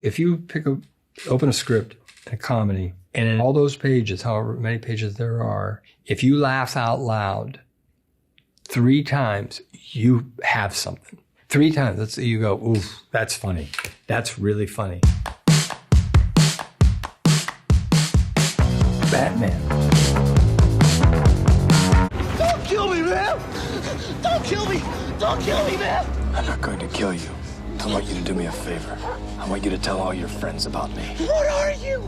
If you open a script, a comedy, and in all those pages, however many pages there are, if you laugh out loud 3 times, you have something. 3 times, you go, ooh, that's funny. That's really funny. Batman. Don't kill me, man! Don't kill me! Don't kill me, man! I'm not going to kill you. I want you to do me a favor. I want you to tell all your friends about me. What are you?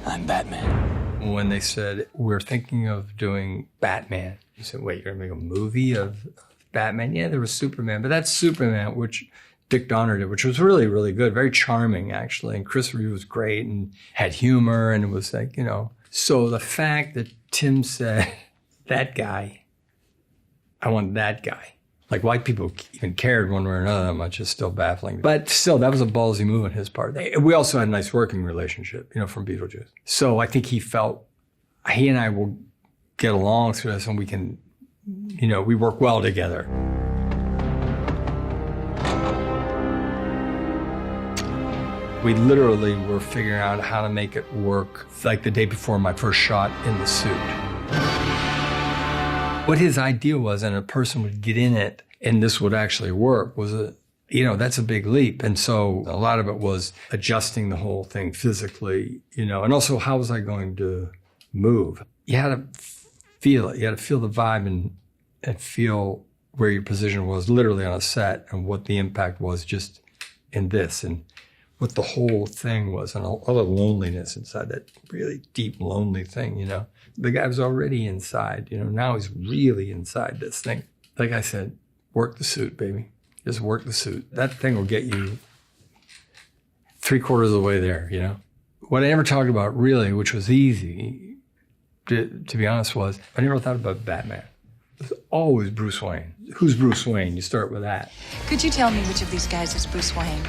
I'm Batman. When they said, we're thinking of doing Batman, you said, wait, you're going to make a movie of Batman? Yeah, there was Superman, but that's Superman, which Dick Donner did, which was really, really good. Very charming, actually. And Chris Reeve was great and had humor, and it was like, you know. So the fact that Tim said, that guy, I want that guy. Like, white people even cared one way or another that much is still baffling. But still, that was a ballsy move on his part. We also had a nice working relationship, you know, from Beetlejuice. So I think he felt, he and I will get along through this, and we can, you know, we work well together. We literally were figuring out how to make it work like the day before my first shot in the suit. What his idea was, and a person would get in it and this would actually work, was you know, that's a big leap. And so a lot of it was adjusting the whole thing physically, you know, and also how was I going to move? You had to feel it. You had to feel the vibe and feel where your position was literally on a set and what the impact was just in this and what the whole thing was and all the loneliness inside that really deep, lonely thing, you know. The guy was already inside, you know, now he's really inside this thing. Like I said, work the suit, baby. Just work the suit. That thing will get you 3/4 of the way there, you know. What I never talked about really, which was easy, to be honest, was I never thought about Batman. It was always Bruce Wayne. Who's Bruce Wayne? You start with that. Could you tell me which of these guys is Bruce Wayne?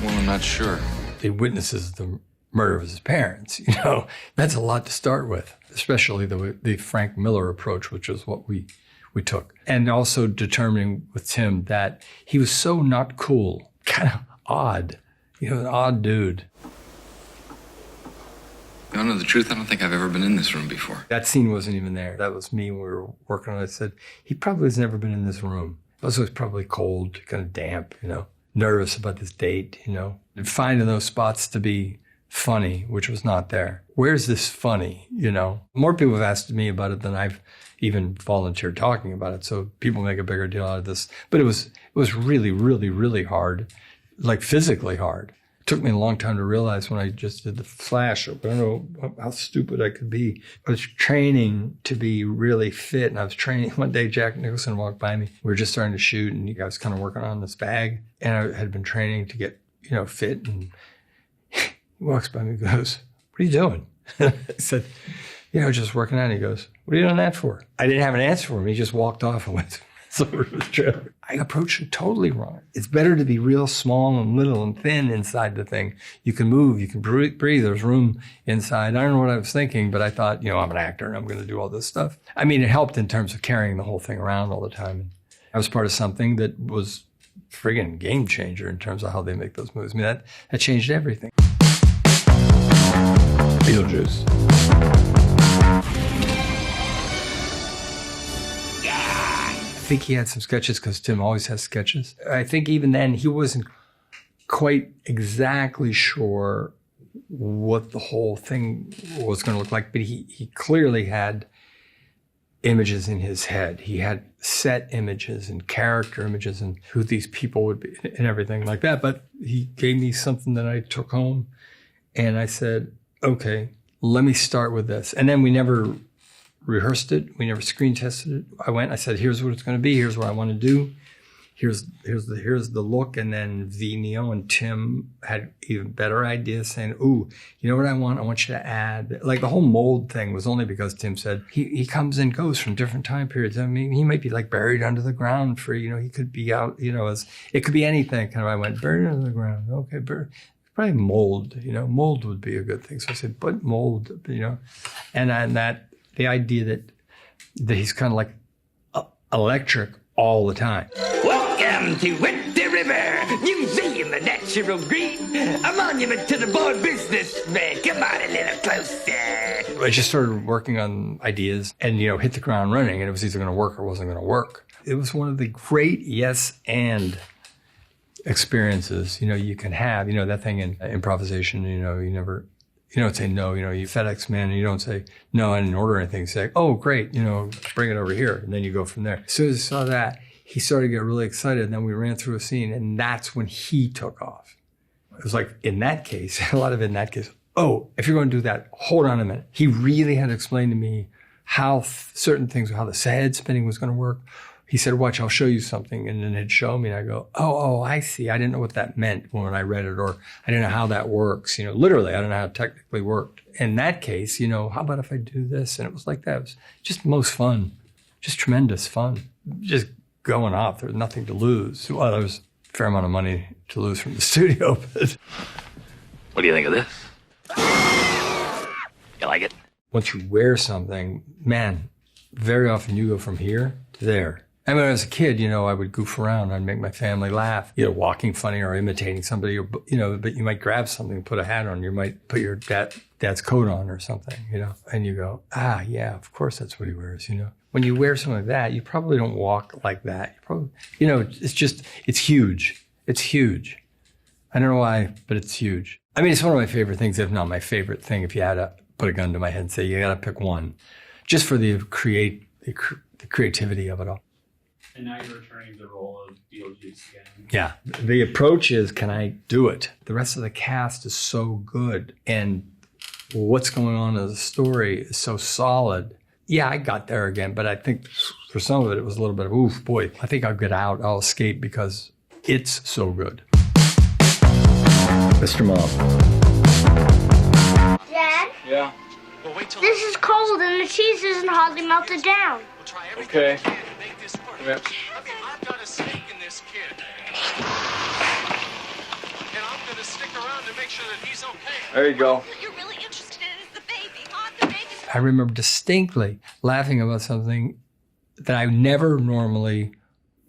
Well, I'm not sure. He witnesses the murder of his parents, you know. That's a lot to start with, especially the Frank Miller approach, which is what we took. And also determining with Tim that he was so not cool, kind of odd, you know, an odd dude. You want to know the truth? I don't think I've ever been in this room before. That scene wasn't even there. That was me when we were working on it. I said, he probably has never been in this room. Also, it's probably cold, kind of damp, you know, nervous about this date, you know. And finding those spots to be funny, which was not there. Where's this funny, you know? More people have asked me about it than I've even volunteered talking about it. So people make a bigger deal out of this. But it was really, really, really hard, like physically hard. It took me a long time to realize when I just did the flash. I don't know how stupid I could be. I was training to be really fit, and I was training. One day, Jack Nicholson walked by me. We were just starting to shoot, and I was kind of working on this bag, and I had been training to get, you know, fit. And he walks by me and goes, "What are you doing?" I said, "You know, just working out." And he goes, "What are you doing that for?" I didn't have an answer for him. He just walked off and went over to the trailer. I approached it totally wrong. It's better to be real small and little and thin inside the thing. You can move, you can breathe, there's room inside. I don't know what I was thinking, but I thought, you know, I'm an actor and I'm going to do all this stuff. I mean, it helped in terms of carrying the whole thing around all the time. And I was part of something that was friggin' game changer in terms of how they make those movies. I mean, that changed everything. Beetlejuice. I think he had some sketches because Tim always has sketches. I think even then he wasn't quite exactly sure what the whole thing was going to look like, but he clearly had images in his head. He had set images and character images and who these people would be and everything like that. But he gave me something that I took home and I said, okay, let me start with this. And then we never rehearsed it. We never screen tested it. I said, here's what it's going to be. Here's what I want to do. Here's the look. And then Neo and Tim had even better ideas saying, ooh, you know what I want? I want you to add, like the whole mold thing was only because Tim said he comes and goes from different time periods. I mean, he might be like buried under the ground for, you know, he could be out, you know, it could be anything. Kind of, I went buried under the ground. Okay, probably mold, you know, mold would be a good thing. So I said, but mold, you know, and that, the idea that he's kind of like electric all the time. Welcome to Wet the River, New Zealand. in my natural green. A monument to the born businessman. Come on a little closer. I just started working on ideas and, hit the ground running, and it was either going to work or wasn't going to work. It was one of the great yes and experiences, you can have, that thing in improvisation, you don't say no, you FedEx man, and you don't say, no, I didn't order anything. You say, oh, great, bring it over here. And then you go from there. As soon as I saw that, he started to get really excited. And then we ran through a scene, and that's when he took off. It was like, in that case, a lot of it in that case, oh, if you're going to do that, hold on a minute. He really had to explain to me how certain things, how the head spinning was going to work. He said, watch, I'll show you something. And then he'd show me, and I go, oh, I see. I didn't know what that meant when I read it, or I didn't know how that works. Literally, I don't know how it technically worked. In that case, how about if I do this? And it was like that. It was just most fun, just tremendous fun, just going off. There was nothing to lose. Well, there was a fair amount of money to lose from the studio, but. What do you think of this? You like it? Once you wear something, man, very often you go from here to there. I mean, as a kid, I would goof around. I'd make my family laugh, walking funny or imitating somebody, or, but you might grab something, put a hat on. You might put your dad's coat on or something, and you go, yeah, of course that's what he wears, When you wear something like that, you probably don't walk like that. You probably, it's huge. It's huge. I don't know why, but it's huge. I mean, it's one of my favorite things, if not my favorite thing, if you had to put a gun to my head and say, you got to pick one, just for the creativity of it all. And now you're returning the role of Beetlejuice again. Yeah. The approach is, can I do it? The rest of the cast is so good. And what's going on in the story is so solid. Yeah, I got there again, but I think for some of it, it was a little bit of, oof, boy, I think I'll get out. I'll escape because it's so good. Mr. Mom. Dad? Yeah? This is cold and the cheese isn't hardly melted down. Okay. I've got a stake in this kid. And I'm going to stick around to make sure that he's okay. There you go. What you're really interested in is the baby, huh? The baby's... I remember distinctly laughing about something that I never normally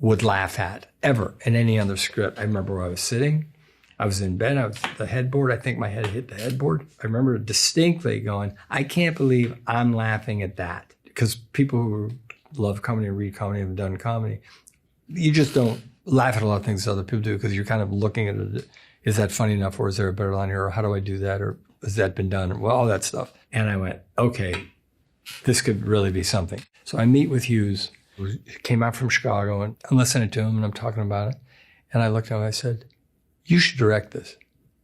would laugh at, ever, in any other script. I remember where I was sitting. I was in bed. I was at the headboard. I think my head hit the headboard. I remember distinctly going, I can't believe I'm laughing at that. Because people who love comedy and read comedy and have done comedy, you just don't laugh at a lot of things that other people do because you're kind of looking at it. Is that funny enough, or is there a better line here, or how do I do that, or has that been done? Well, all that stuff. And I went, okay, this could really be something. So I meet with Hughes, who came out from Chicago, and I'm listening to him and I'm talking about it. And I looked at him and I said, you should direct this.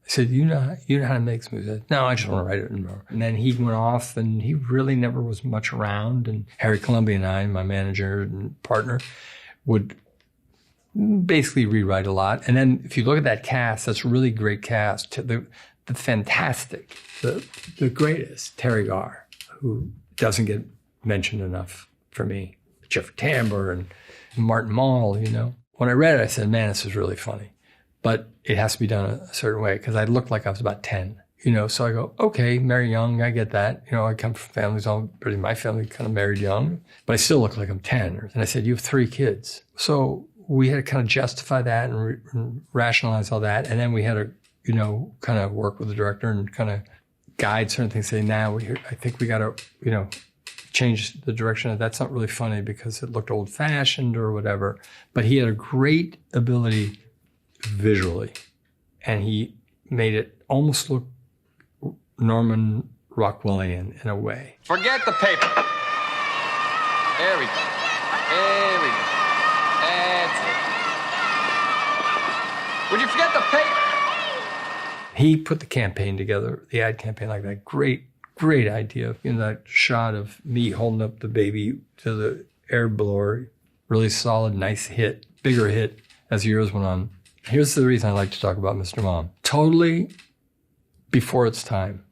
I said, you know how to make movies? I said, no, I just want to write it. And then he went off, and he really never was much around. And Harry Columbia and I, my manager and partner, would basically rewrite a lot. And then if you look at that cast, that's a really great cast. The fantastic, the greatest, Terry Garr, who doesn't get mentioned enough for me. Jeffrey Tambor and Martin Mull, When I read it, I said, man, this is really funny. But it has to be done a certain way, because I looked like I was about 10, So I go, okay, marry young, I get that. I come from families, my family kind of married young, but I still look like I'm 10. And I said, you have 3 kids. So we had to kind of justify that and rationalize all that. And then we had to, kind of work with the director and kind of guide certain things, say, now I think we got to, change the direction. That's not really funny because it looked old fashioned or whatever. But he had a great ability visually, and he made it almost look Norman Rockwellian in a way. Forget the paper. There we go. There we go. That's it. Would you forget the paper? He put the campaign together, the ad campaign like that. Great idea. That shot of me holding up the baby to the air blower. Really solid, nice hit, bigger hit as years went on. Here's the reason I like to talk about Mr. Mom. Totally before its time.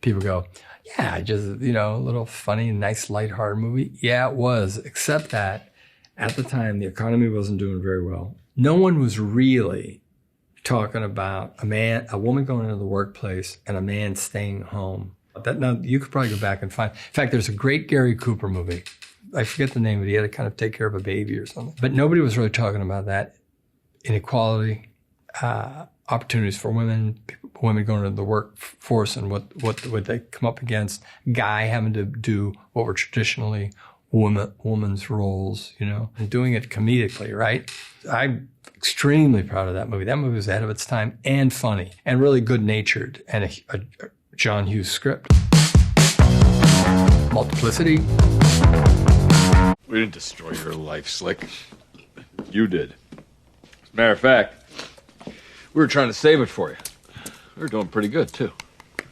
People go, yeah, just, a little funny, nice, lighthearted movie. Yeah, it was, except that at the time, the economy wasn't doing very well. No one was really talking about a woman going into the workplace and a man staying home. Now, you could probably go back and find. In fact, there's a great Gary Cooper movie. I forget the name of it. He had to kind of take care of a baby or something. But nobody was really talking about that. Inequality, opportunities for women going into the workforce and what they come up against. Guy having to do what were traditionally woman's roles, you know, and doing it comedically, right? I'm extremely proud of that movie. That movie was ahead of its time and funny and really good-natured, and a John Hughes script. Multiplicity. We didn't destroy your life, Slick. You did. As a matter of fact, we were trying to save it for you. We were doing pretty good, too.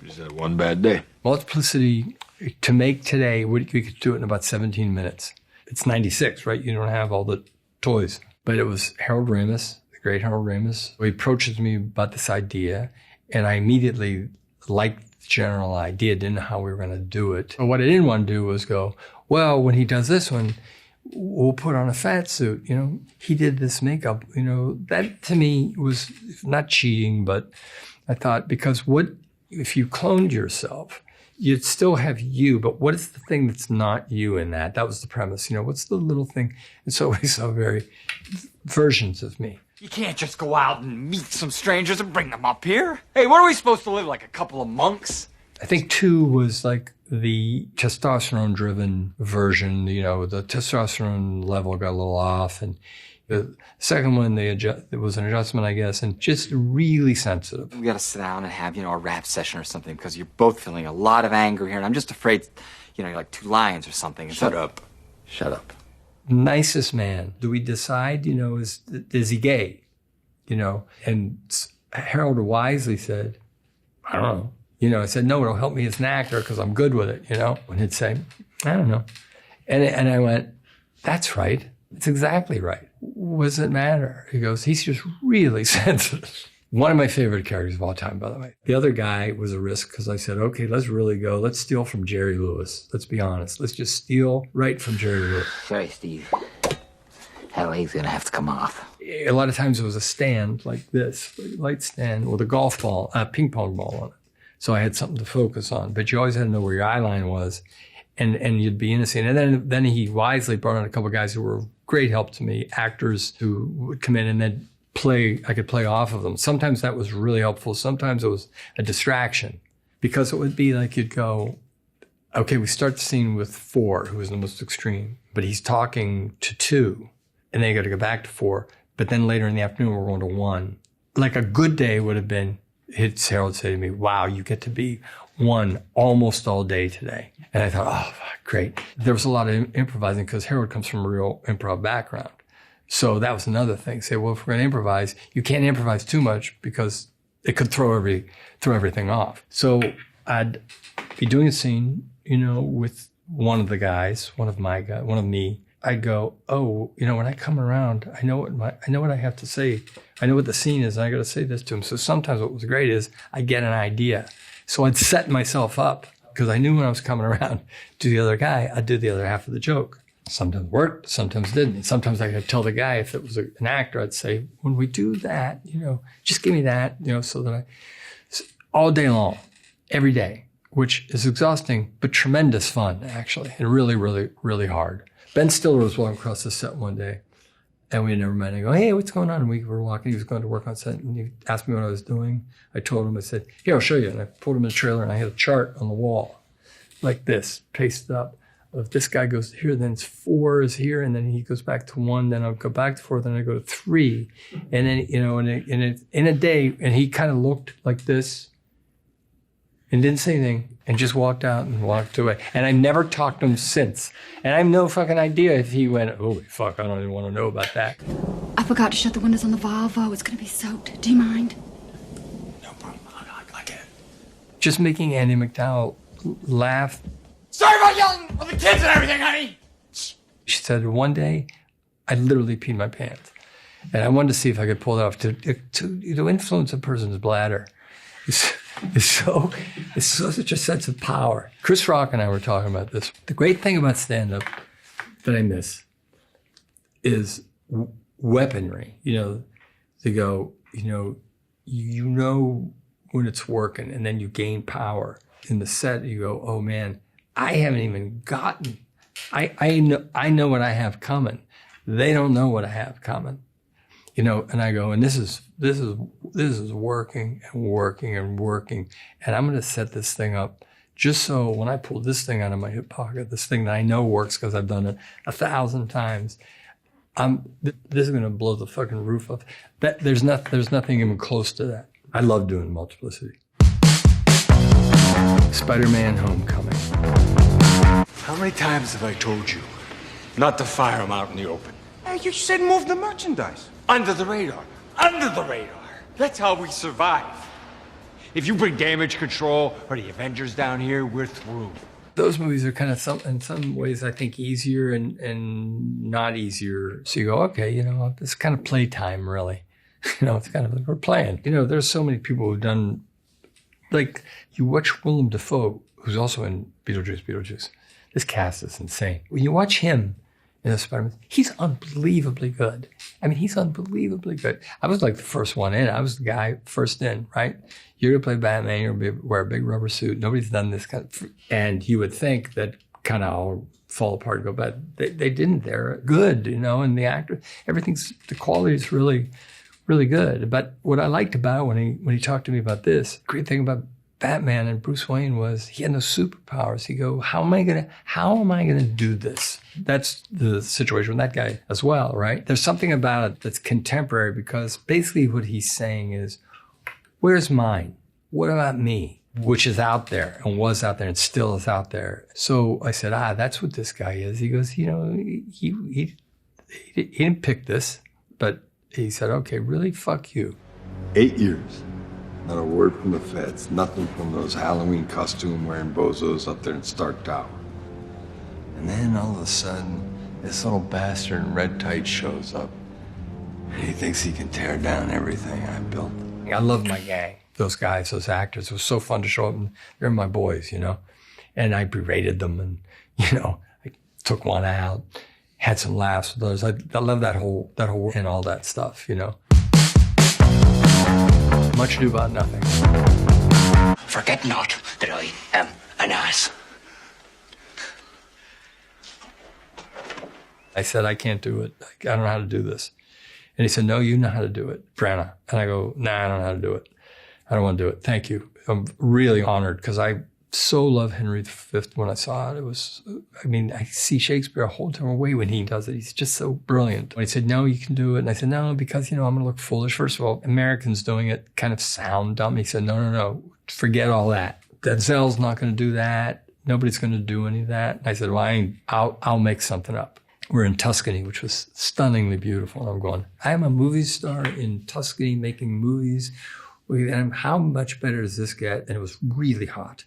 We just had one bad day. Multiplicity, to make today, we could do it in about 17 minutes. It's 96, right? You don't have all the toys. But it was Harold Ramis, the great Harold Ramis. He approaches me about this idea, and I immediately liked the general idea, didn't know how we were going to do it. But what I didn't want to do was go, well, when he does this one, we'll put on a fat suit. You know, he did this makeup. You know, that to me was not cheating, but I thought, because what if you cloned yourself? You'd still have you, but what is the thing that's not you in that? That was the premise. You know, what's the little thing? It's always so very versions of me. You can't just go out and meet some strangers and bring them up here. Hey, what are we supposed to live like, a couple of monks? I think 2 was like the testosterone-driven version. You know, the testosterone level got a little off, and the second one, it was an adjustment, I guess, and just really sensitive. We gotta sit down and have, a rap session or something, because you're both feeling a lot of anger here, and I'm just afraid, you're like 2 lions or something. Shut up. Shut up. Nicest man. Do we decide, is he gay? And Harold wisely said, I don't know. I said, no, it'll help me as an actor because I'm good with it, And he'd say, I don't know. And I went, that's right. It's exactly right. What does it matter? He goes, he's just really sensitive. One of my favorite characters of all time, by the way. The other guy was a risk because I said, okay, let's really go. Let's steal from Jerry Lewis. Let's be honest. Let's just steal right from Jerry Lewis. Sorry, Steve. That leg's going to have to come off. A lot of times it was a stand like this, a light stand with a golf ball, a ping pong ball on it. So I had something to focus on. But you always had to know where your eye line was. And you'd be in a scene. And then he wisely brought in a couple of guys who were great help to me, actors who would come in and then I could play off of them. Sometimes that was really helpful. Sometimes it was a distraction because it would be like you'd go, okay, we start the scene with 4, who was the most extreme, but he's talking to 2, and then you got to go back to 4. But then later in the afternoon, we're going to 1. Like a good day would have been, Harold say to me, wow, you get to be 1 almost all day today. And I thought, oh, great. There was a lot of improvising because Harold comes from a real improv background. So that was another thing. Say, well, if we're going to improvise, you can't improvise too much because it could throw everything off. So I'd be doing a scene, with one of the guys, one of me. I'd go, oh, when I come around, I know what I have to say. I know what the scene is, and I got to say this to him. So sometimes what was great is I get an idea. So I'd set myself up because I knew when I was coming around to the other guy, I'd do the other half of the joke. Sometimes worked, sometimes didn't. And sometimes I could tell the guy, if it was an actor, I'd say, when we do that, just give me that, so that all day long, every day, which is exhausting, but tremendous fun, actually, and really, really, really hard. Ben Stiller was walking across the set one day, and we had never met. I go, hey, what's going on? And we were walking. He was going to work on set, and he asked me what I was doing. I told him, I said, here, I'll show you. And I pulled him in the trailer, and I had a chart on the wall, like this, pasted up. If this guy goes here, then it's 4 is here, and then he goes back to 1, then I'll go back to 4, then I go to 3. And then, in a day, and he kind of looked like this and didn't say anything and just walked out and walked away. And I've never talked to him since. And I have no fucking idea if he went, holy fuck, I don't even want to know about that. I forgot to shut the windows on the Volvo. It's going to be soaked. Do you mind? No problem. I get it. Just making Andy McDowell laugh. Sorry about yelling for the kids and everything, honey. She said, one day, I literally peed my pants. And I wanted to see if I could pull it off. To influence a person's bladder is such a sense of power. Chris Rock and I were talking about this. The great thing about stand-up that I miss is weaponry. To go, you know when it's working, and then you gain power. In the set, you go, oh man, I haven't even gotten. I know what I have coming. They don't know what I have coming. You know, and I go, and this is working and working and working. And I'm going to set this thing up just so when I pull this thing out of my hip pocket, this thing that I know works because I've done it 1,000 times, this is going to blow the fucking roof off. There's nothing even close to that. I love doing multiplicity. Spider-Man Homecoming. How many times have I told you not to fire them out in the open? Hey, you said move the merchandise. Under the radar. Under the radar. That's how we survive. If you bring damage control or the Avengers down here, we're through. Those movies are kind of in some ways, I think, easier and not easier. So you go, okay, you know, it's kind of playtime, really. You know, it's kind of like we're playing. You know, there's so many people who've done, like, you watch Willem Dafoe, who's also in Beetlejuice. This cast is insane. When you watch him in the Spider-Man, he's unbelievably good. I mean, he's unbelievably good. I was like the first one in. I was the guy first in, right? You're going to play Batman, you're going to wear a big rubber suit. Nobody's done this kind of, and you would think that kind of all fall apart and go bad. They didn't. They're good, you know, and the actor, the quality is really, really good. But what I liked about it when he talked to me about this, great thing about Batman and Bruce Wayne was he had no superpowers. He go, how am I gonna do this? That's the situation with that guy as well, right? There's something about it that's contemporary because basically what he's saying is, where's mine? What about me? Which is out there and was out there and still is out there. So I said, that's what this guy is. He goes, you know, he didn't pick this, but he said, okay, really, fuck you. 8 years. Not a word from the feds, nothing from those Halloween costume-wearing bozos up there in Stark Tower. And then all of a sudden, this little bastard in red tights shows up. And he thinks he can tear down everything I built. I love my gang. Those guys, those actors, it was so fun to show up, and they're my boys, you know? And I berated them, and, you know, I took one out, had some laughs with those. I love that whole and all that stuff, you know? Much ado about nothing. Forget not that I am an ass. I said, I can't do it. I don't know how to do this. And he said, no, you know how to do it, Bryan. And I go, nah, I don't know how to do it. I don't want to do it. Thank you. I'm really honored because I so love Henry V when I saw it. It was, I mean, I see Shakespeare a whole different way when he does it. He's just so brilliant. When he said, no, you can do it. And I said, no, because, you know, I'm going to look foolish. First of all, Americans doing it kind of sound dumb. He said, no, forget all that. Denzel's not going to do that. Nobody's going to do any of that. And I said, well, I'll make something up. We're in Tuscany, which was stunningly beautiful. And I'm going, I'm a movie star in Tuscany making movies. And how much better does this get? And it was really hot.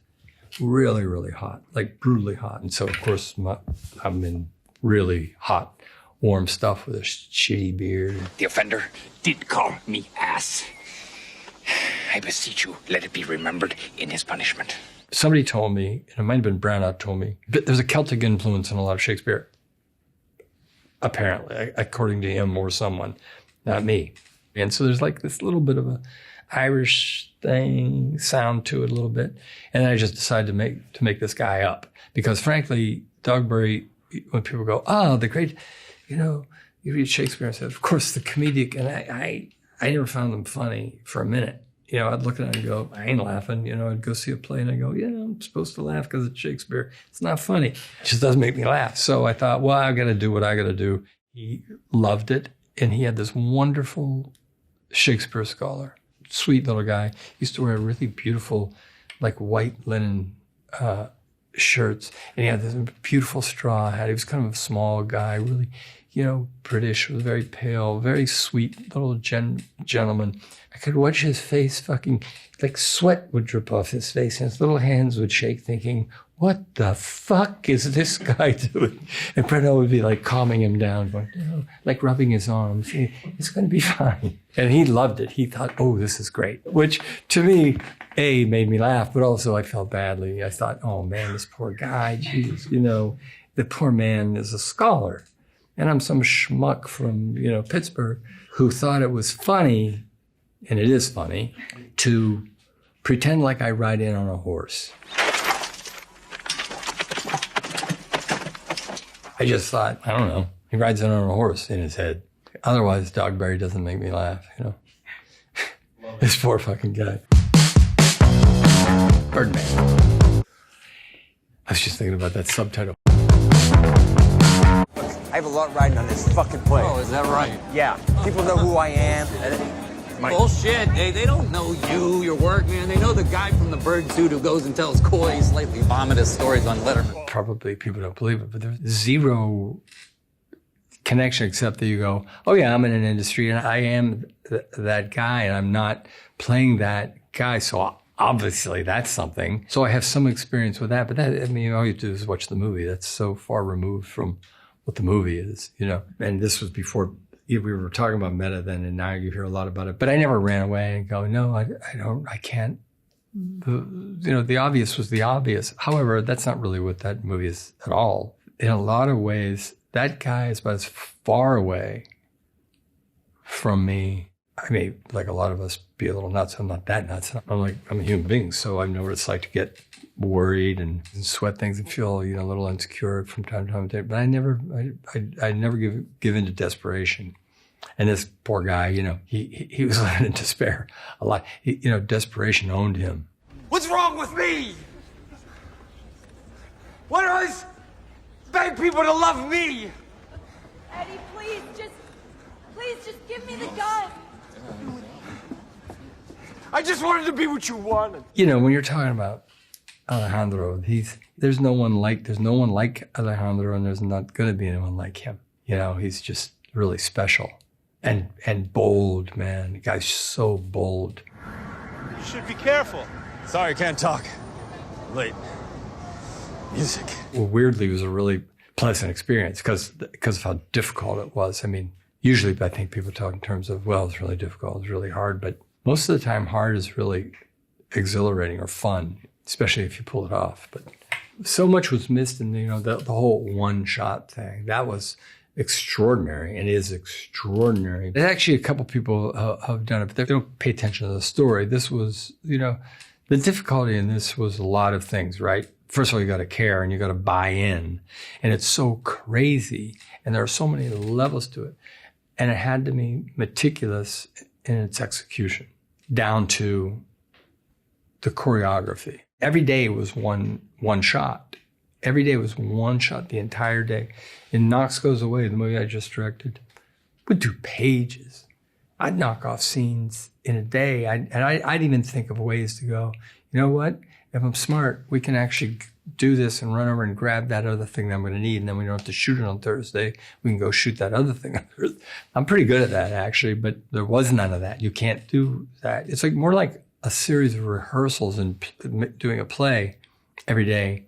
Really, really hot, like brutally hot. And so, of course, I'm in really hot, warm stuff with a shitty beard. The offender did call me ass. I beseech you, let it be remembered in his punishment. Somebody told me, and it might have been Bryan told me, but there's a Celtic influence in a lot of Shakespeare. Apparently, according to him or someone, not me. And so there's like this little bit of a Irish thing, sound to it a little bit. And then I just decided to make this guy up. Because frankly, Dogberry, when people go, the great, you know, you read Shakespeare, I said, of course, the comedic, and I never found them funny for a minute. You know, I'd look at it and go, I ain't laughing. You know, I'd go see a play and I go, yeah, I'm supposed to laugh because it's Shakespeare. It's not funny. It just doesn't make me laugh. So I thought, well, I got to do what I got to do. He loved it. And he had this wonderful Shakespeare scholar. Sweet little guy. He used to wear really beautiful, like white linen shirts. And he had this beautiful straw hat. He was kind of a small guy, really, you know, British, was very pale, very sweet little gentleman. I could watch his face fucking, like sweat would drip off his face and his little hands would shake thinking, what the fuck is this guy doing? And Brenda would be like calming him down, going, you know, like rubbing his arms. It's going to be fine. And he loved it. He thought, oh, this is great. Which to me, A, made me laugh, but also I felt badly. I thought, oh man, this poor guy, geez, you know, the poor man is a scholar. And I'm some schmuck from, you know, Pittsburgh who thought it was funny, and it is funny, to pretend like I ride in on a horse. I just thought, I don't know, he rides in on a horse in his head. Otherwise, Dogberry doesn't make me laugh, you know. This poor fucking guy. Birdman. I was just thinking about that subtitle. I have a lot riding on this fucking plane. Oh, is that right? Yeah. People know who I am. Bullshit. They don't know you, your work, man. They know the guy from the bird suit who goes and tells coy, slightly vomitous stories on Letterman. Probably people don't believe it, but there's zero connection except that you go, oh yeah, I'm in an industry and I am that guy and I'm not playing that guy. So obviously that's something. So I have some experience with that, but that, I mean, all you do is watch the movie. That's so far removed from what the movie is, you know. And this was before we were talking about meta then, and now you hear a lot about it. But I never ran away and go, no, I can't. The obvious was the obvious. However, that's not really what that movie is at all. In a lot of ways, that guy is about as far away from me. I may, like a lot of us, be a little nuts. I'm not that nuts. I'm a human being, so I know what it's like to get worried and sweat things and feel, you know, a little insecure from time to time. But I never give in to desperation. And this poor guy, you know, he was living in despair a lot. Desperation owned him. What's wrong with me? What are those beg people to love me? Eddie, please just give me the gun. I just wanted to be what you wanted. You know, when you're talking about Alejandro, there's no one like Alejandro, and there's not going to be anyone like him. You know, he's just really special and bold, man. The guy's so bold. You should be careful. Sorry, can't talk. Late. Music. Well, weirdly, it was a really pleasant experience because of how difficult it was. I mean, usually I think people talk in terms of, well, it's really difficult, it's really hard, but most of the time hard is really exhilarating or fun, especially if you pull it off. But so much was missed in, you know, the whole one-shot thing. That was extraordinary and is extraordinary. There's actually a couple people have done it, but they don't pay attention to the story. This was, you know, the difficulty in this was a lot of things, right? First of all, you got to care and you got to buy in. And it's so crazy. And there are so many levels to it. And it had to be meticulous in its execution, down to the choreography. Every day was one shot. Every day was one shot the entire day. In Knox Goes Away, the movie I just directed, we'd do pages. I'd knock off scenes in a day. I'd even think of ways to go, you know what? If I'm smart, we can actually do this and run over and grab that other thing that I'm going to need. And then we don't have to shoot it on Thursday. We can go shoot that other thing on Thursday. I'm pretty good at that, actually, but there was none of that. You can't do that. It's like more like a series of rehearsals and doing a play every day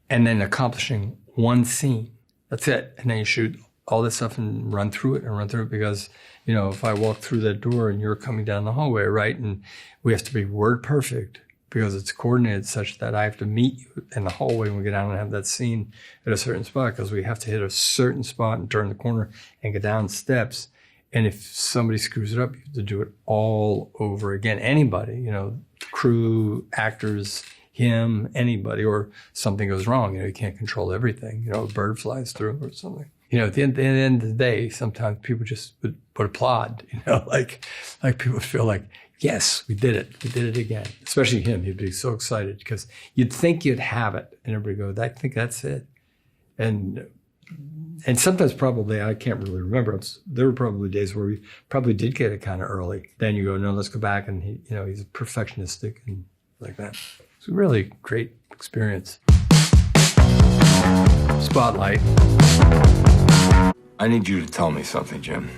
and then accomplishing one scene. That's it. And then you shoot all this stuff and run through it because, you know, if I walk through that door and you're coming down the hallway, right? And we have to be word perfect because it's coordinated such that I have to meet you in the hallway when we get down and have that scene at a certain spot because we have to hit a certain spot and turn the corner and get down steps. And if somebody screws it up, you have to do it all over again. Anybody, you know, crew, actors, him, anybody, or something goes wrong. You know, you can't control everything. You know, a bird flies through or something. You know, at the end of the day, sometimes people just would applaud, you know, like people would feel like, yes, we did it. We did it again. Especially him. He'd be so excited because you'd think you'd have it. And everybody go, I think that's it. And sometimes probably, I can't really remember. There were probably days where we probably did get it kind of early. Then you go, no, let's go back. And he's perfectionistic and like that. It's a really great experience. Spotlight. I need you to tell me something, Jim.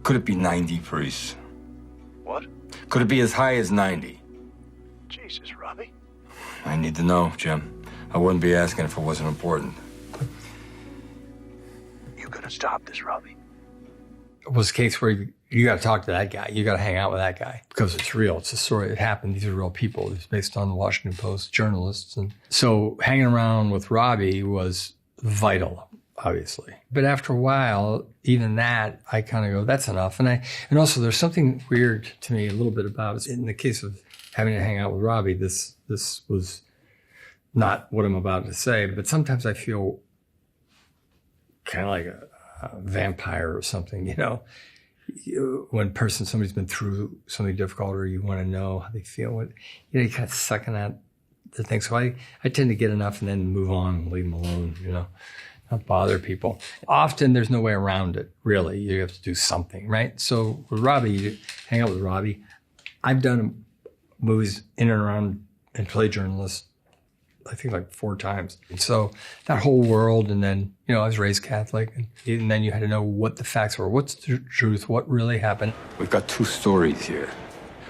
Could it be 90 priests? What? Could it be as high as 90? Jesus, Robbie. I need to know, Jim. I wouldn't be asking if it wasn't important. You gonna stop this, Robbie? It was a case where you got to talk to that guy. You got to hang out with that guy because it's real. It's a story that happened. These are real people. It's based on the Washington Post journalists. And so hanging around with Robbie was vital, obviously. But after a while, even that, I kind of go, that's enough. And also there's something weird to me a little bit about it. In the case of having to hang out with Robbie, this was not what I'm about to say, but sometimes I feel kind of like vampire or something, you know. When somebody's been through something difficult, or you want to know how they feel, you kind of sucking at the thing. So I tend to get enough and then move on and leave them alone, you know, not bother people. Often there's no way around it, really. You have to do something, right? So with Robbie, you hang out with Robbie. I've done movies in and around and played journalist, I think like 4 times. And so that whole world, and then, you know, I was raised Catholic, and then you had to know what the facts were, what's the truth, what really happened. We've got 2 stories here.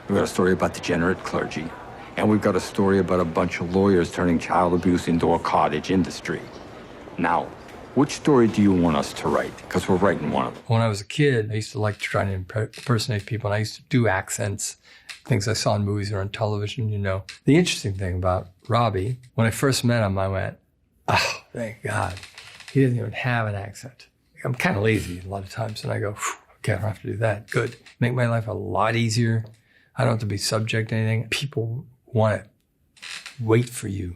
We've got a story about degenerate clergy, and we've got a story about a bunch of lawyers turning child abuse into a cottage industry. Now, which story do you want us to write? Because we're writing one of them. When I was a kid, I used to like to try to impersonate people, and I used to do accents, things I saw in movies or on television, you know. The interesting thing about Robbie, when I first met him, I went, oh, thank God. He doesn't even have an accent. I'm kind of lazy a lot of times, and I go, okay, I don't have to do that. Good. Make my life a lot easier. I don't have to be subject to anything. People want to wait for you.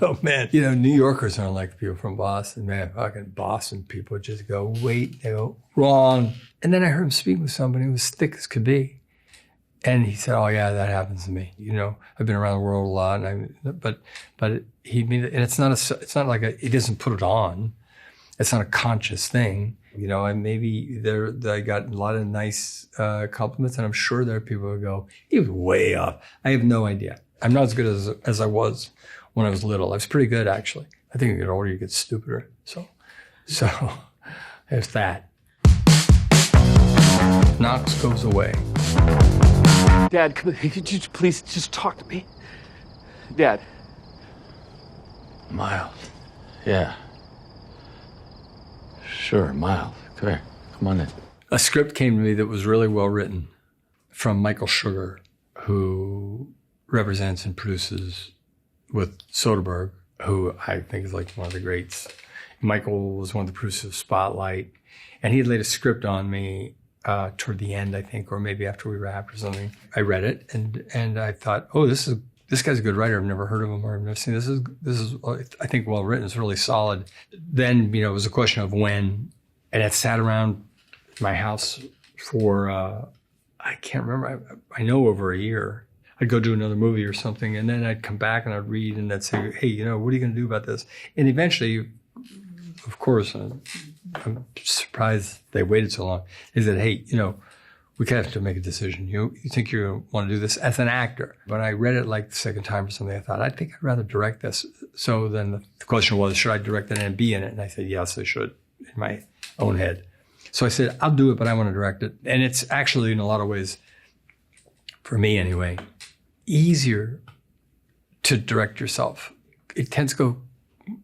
No, man. You know, New Yorkers aren't like people from Boston. Man, fucking Boston people just go, wait. They go, wrong. And then I heard him speak with somebody who was thick as could be. And he said, oh, yeah, that happens to me. You know, I've been around the world a lot. But he mean, and it's not like he doesn't put it on. It's not a conscious thing. You know, and maybe I got a lot of nice compliments, and I'm sure there are people who go, he was way off. I have no idea. I'm not as good as I was when I was little. I was pretty good, actually. I think you get older, you get stupider. So there's that. Knox goes away. Dad, could you please just talk to me? Dad. Miles. Yeah. Sure, Miles. Come here. Come on in. A script came to me that was really well written from Michael Sugar, who represents and produces with Soderbergh, who I think is like one of the greats. Michael was one of the producers of Spotlight, and he had laid a script on me toward the end, I think, or maybe after we wrapped or something. I read it, and I thought, oh, this guy's a good writer. I've never heard of him or I've never seen this. This is I think well written. It's really solid. Then, you know, it was a question of when, and it sat around my house for I can't remember. I know over a year. I'd go do another movie or something, and then I'd come back and I'd read, and I'd say, hey, you know, what are you going to do about this? And eventually, of course, I'm surprised they waited so long. They said, hey, you know, we kind of have to make a decision. You think you want to do this as an actor? When I read it like the second time or something, I thought, I think I'd rather direct this. So then the question was, should I direct it and be in it? And I said, yes, I should, in my own head. So I said, I'll do it, but I want to direct it. And it's actually, in a lot of ways, for me anyway, easier to direct yourself. It tends to go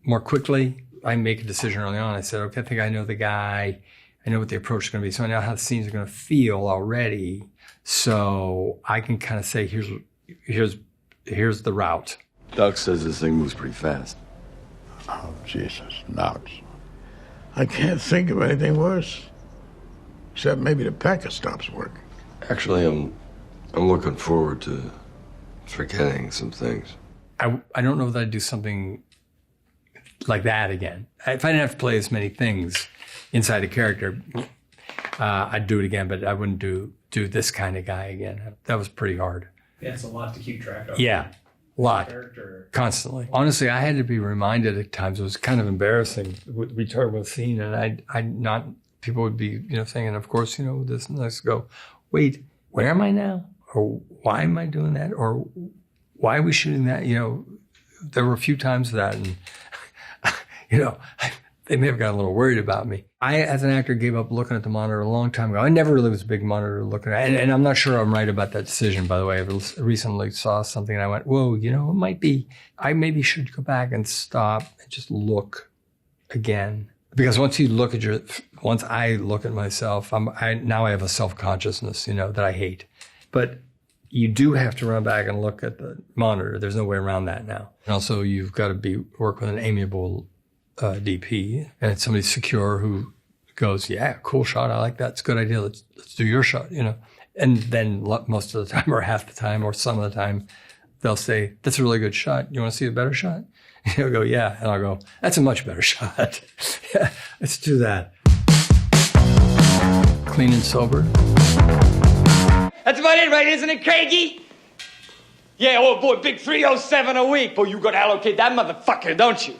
more quickly. I make a decision early on. I said, okay, I think I know the guy. I know what the approach is going to be. So I know how the scenes are going to feel already. So I can kind of say, here's the route. Doug says this thing moves pretty fast. Oh, Jesus, nuts. I can't think of anything worse. Except maybe the pecker stops working. Actually, I'm looking forward to forgetting some things. I don't know that I'd do something like that again. If I didn't have to play as many things inside a character, I'd do it again, but I wouldn't do this kind of guy again. That was pretty hard. Yeah, it's a lot to keep track of. Yeah, a lot. Constantly. Honestly, I had to be reminded at times. It was kind of embarrassing. We talked about a scene, and people would be, you know, saying, and of course, you know, this and this, go, wait, where am I now? Or why am I doing that? Or why are we shooting that? You know, there were a few times that, and, you know, they may have gotten a little worried about me. I, as an actor, gave up looking at the monitor a long time ago. I never really was a big monitor looking at it. And I'm not sure I'm right about that decision, by the way. I recently saw something and I went, whoa, you know, it might be, I maybe should go back and stop and just look again. Because once I look at myself, now I have a self-consciousness, you know, that I hate. But you do have to run back and look at the monitor. There's no way around that now. And also, you've got to work with an amiable DP, and it's somebody secure who goes, yeah, cool shot. I like that. It's a good idea. Let's do your shot, you know. And then most of the time, or half the time, or some of the time, they'll say, that's a really good shot. You want to see a better shot? And he'll go, yeah. And I'll go, that's a much better shot. Yeah, let's do that. clean and sober. That's about it, right, isn't it, Craigie? Yeah, oh boy, big 307 a week. Boy, you gotta allocate that motherfucker, don't you?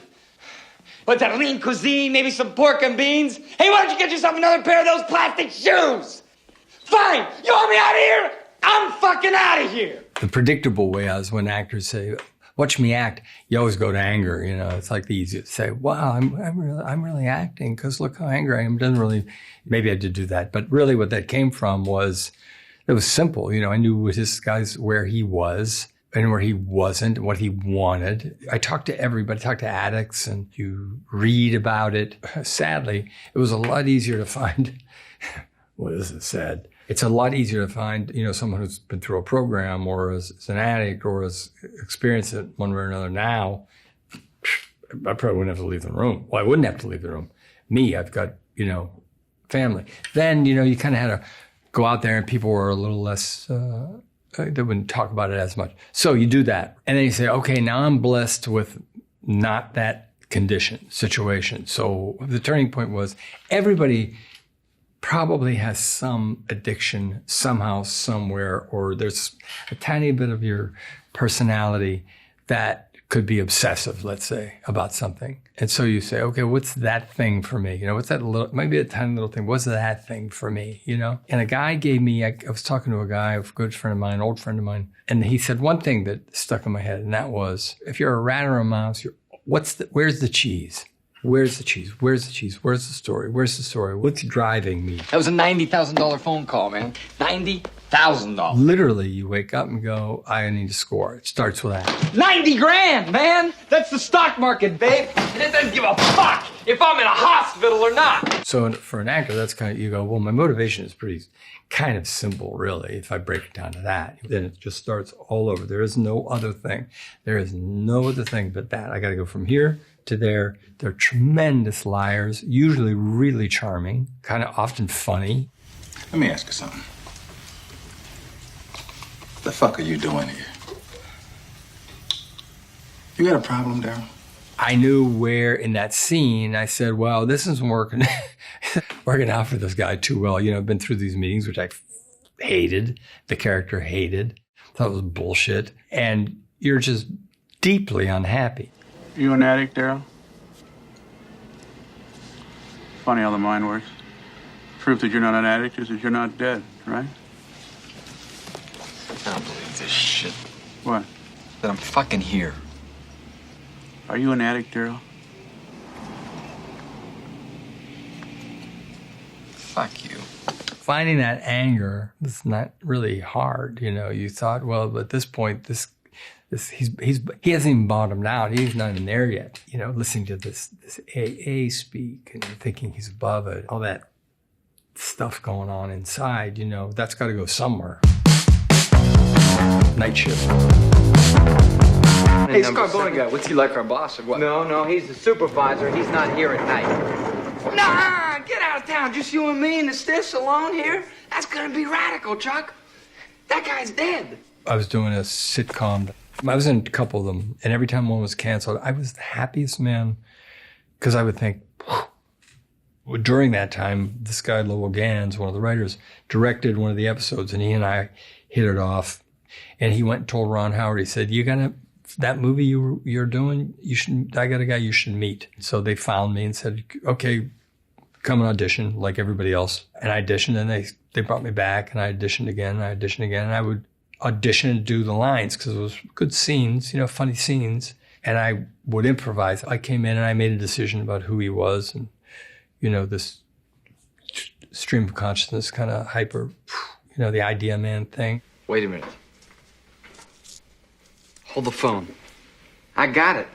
What's that, lean cuisine, maybe some pork and beans? Hey, why don't you get yourself another pair of those plastic shoes? Fine, you want me out of here? I'm fucking out of here. The predictable way is when actors say, watch me act, you always go to anger. You know, it's like the easiest to say, wow, I'm really acting because look how angry I am. Doesn't really, maybe I did do that. But really what that came from was, it was simple. You know, I knew with this guy's where he was and where he wasn't, what he wanted. I talked to everybody, talked to addicts, and you read about it. Sadly, it was a lot easier to find, what is it said? It's a lot easier to find, you know, someone who's been through a program or is an addict or has experienced it one way or another now. I probably wouldn't have to leave the room. Well, I wouldn't have to leave the room. Me, I've got, you know, family. Then, you know, you kind of had to go out there and people were a little less, they wouldn't talk about it as much. So you do that. And then you say, okay, now I'm blessed with not that condition, situation. So the turning point was everybody probably has some addiction somehow, somewhere, or there's a tiny bit of your personality that could be obsessive, let's say, about something. And so you say, okay, what's that thing for me? You know, what's that little, maybe a tiny little thing. What's that thing for me? You know? And a guy gave me, I was talking to a guy, a good friend of mine, old friend of mine, and he said one thing that stuck in my head, and that was, if you're a rat or a mouse, where's the cheese? Where's the cheese? Where's the cheese? Where's the story? Where's the story? What's driving me? That was a $90,000 phone call, man. $90,000. Literally, you wake up and go, I need to score. It starts with that. 90 grand, man! That's the stock market, babe. And it doesn't give a fuck if I'm in a hospital or not. So for an actor, that's kind of, you go, well, my motivation is pretty kind of simple, really, if I break it down to that. Then it just starts all over. There is no other thing. There is no other thing but that. I got to go from here to there. They're tremendous liars, usually really charming, kind of often funny. Let me ask you something. What the fuck are you doing here? You got a problem, Daryl? I knew where in that scene, I said, well, this isn't working out for this guy too well. You know, I've been through these meetings, which I hated, the character hated, thought it was bullshit, and you're just deeply unhappy. You an addict, Daryl? Funny how the mind works. Proof that you're not an addict is that you're not dead, right? I don't believe this shit. What? That I'm fucking here. Are you an addict, Daryl? Fuck you. Finding that anger was not really hard, you know. You thought, well, at this point, he hasn't even bottomed out. He's not even there yet. You know, listening to this AA speak and thinking he's above it, all that stuff going on inside, you know, that's got to go somewhere. Night shift. Hey, Scarbone guy, what's he like, our boss or what? No, he's the supervisor. He's not here at night. Nah, get out of town. Just you and me in the stiffs alone here? That's gonna be radical, Chuck. That guy's dead. I was doing a sitcom. I was in a couple of them, and every time one was canceled, I was the happiest man, because I would think, well, during that time, this guy, Lowell Gans, one of the writers, directed one of the episodes, and he and I hit it off. And he went and told Ron Howard, he said, that movie you're doing, I got a guy you should meet. So they found me and said, okay, come and audition like everybody else. And I auditioned, and they brought me back, and I auditioned again, and I would audition and do the lines because it was good scenes, you know, funny scenes. And I would improvise. I came in and I made a decision about who he was, and, you know, this stream of consciousness kind of hyper, you know, the idea man thing. Wait a minute. Hold the phone. I got it.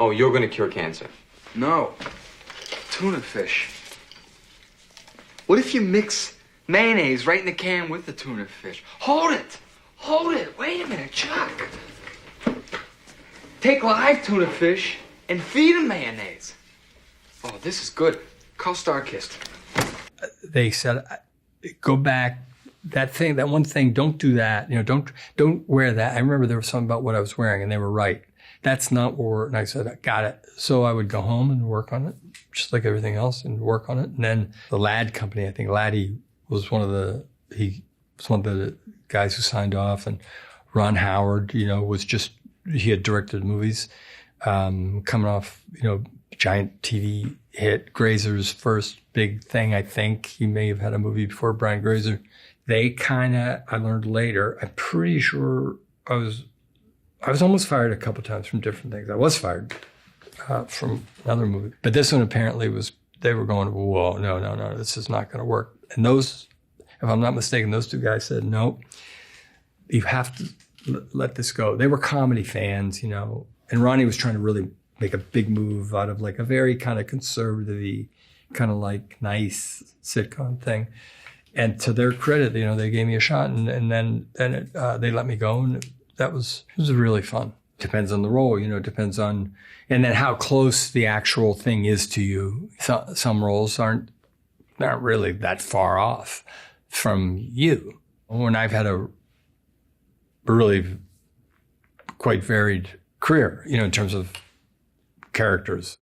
Oh, you're gonna cure cancer? No. Tuna fish. What if you mix mayonnaise right in the can with the tuna fish? Hold it! Wait a minute, Chuck. Take live tuna fish and feed them mayonnaise. Oh, this is good. Call Starkist. They said, go back. That one thing, don't do that. You know, don't wear that. I remember there was something about what I was wearing, and they were right. That's not what and I said, I got it. So I would go home and work on it, just like everything else, and work on it. And then the Ladd company, I think Laddie was one of the guys who signed off, and Ron Howard, he had directed movies, coming off, giant TV hit, Grazer's first big thing, I think. He may have had a movie before Brian Grazer. I learned later, I'm pretty sure I was almost fired a couple times from different things. I was fired from another movie. But this one apparently they were going, whoa, no, this is not going to work. And those, if I'm not mistaken, those two guys said, no, you have to let this go. They were comedy fans, and Ronnie was trying to really make a big move out of like a very kind of conservative-y, kind of like nice sitcom thing. And to their credit, they gave me a shot, and then they let me go, and it was really fun. Depends on the role, depends on, and then how close the actual thing is to you. Some roles aren't really that far off from you. When I've had a really quite varied career, in terms of characters.